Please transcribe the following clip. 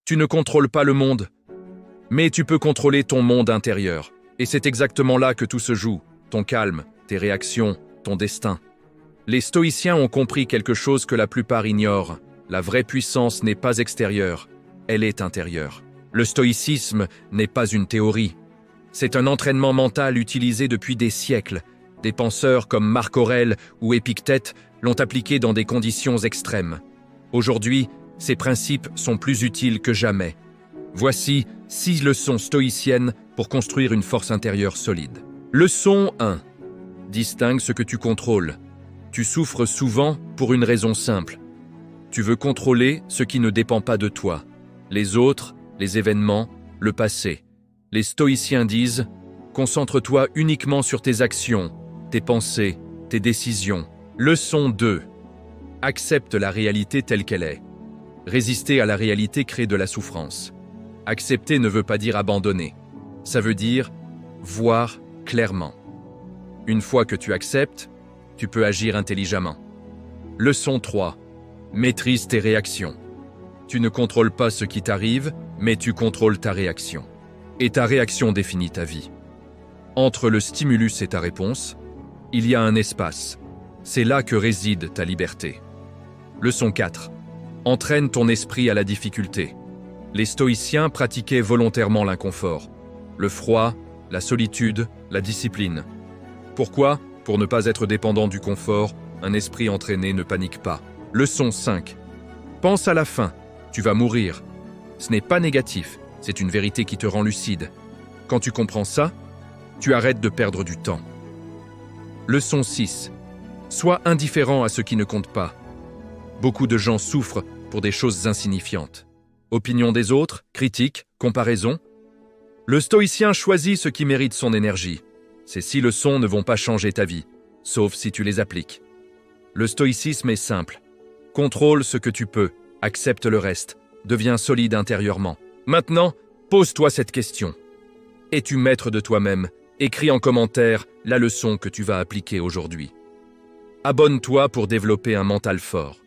Tu ne contrôles pas le monde, mais tu peux contrôler ton monde intérieur. Et c'est exactement là que tout se joue, ton calme, tes réactions, ton destin. Les stoïciens ont compris quelque chose que la plupart ignorent. La vraie puissance n'est pas extérieure, elle est intérieure. Le stoïcisme n'est pas une théorie. C'est un entraînement mental utilisé depuis des siècles. Des penseurs comme Marc Aurèle ou Épictète l'ont appliqué dans des conditions extrêmes. Aujourd'hui, ces principes sont plus utiles que jamais. Voici 6 leçons stoïciennes pour construire une force intérieure solide. Leçon 1. Distingue ce que tu contrôles. Tu souffres souvent pour une raison simple. Tu veux contrôler ce qui ne dépend pas de toi. Les autres, les événements, le passé. Les stoïciens disent « Concentre-toi uniquement sur tes actions, tes pensées, tes décisions. » Leçon 2. Accepte la réalité telle qu'elle est. Résister à la réalité crée de la souffrance. Accepter ne veut pas dire abandonner. Ça veut dire voir clairement. Une fois que tu acceptes, tu peux agir intelligemment. Leçon 3. Maîtrise tes réactions. Tu ne contrôles pas ce qui t'arrive, mais tu contrôles ta réaction. Et ta réaction définit ta vie. Entre le stimulus et ta réponse, il y a un espace. C'est là que réside ta liberté. Leçon 4. Entraîne ton esprit à la difficulté. Les stoïciens pratiquaient volontairement l'inconfort, le froid, la solitude, la discipline. Pourquoi ? Pour ne pas être dépendant du confort, un esprit entraîné ne panique pas. Leçon 5. Pense à la fin. Tu vas mourir. Ce n'est pas négatif, c'est une vérité qui te rend lucide. Quand tu comprends ça, tu arrêtes de perdre du temps. Leçon 6. Sois indifférent à ce qui ne compte pas. Beaucoup de gens souffrent pour des choses insignifiantes. Opinion des autres, critiques, comparaison. Le stoïcien choisit ce qui mérite son énergie. Ces 6 leçons ne vont pas changer ta vie, sauf si tu les appliques. Le stoïcisme est simple. Contrôle ce que tu peux, accepte le reste, deviens solide intérieurement. Maintenant, pose-toi cette question. Es-tu maître de toi-même ? Écris en commentaire la leçon que tu vas appliquer aujourd'hui. Abonne-toi pour développer un mental fort.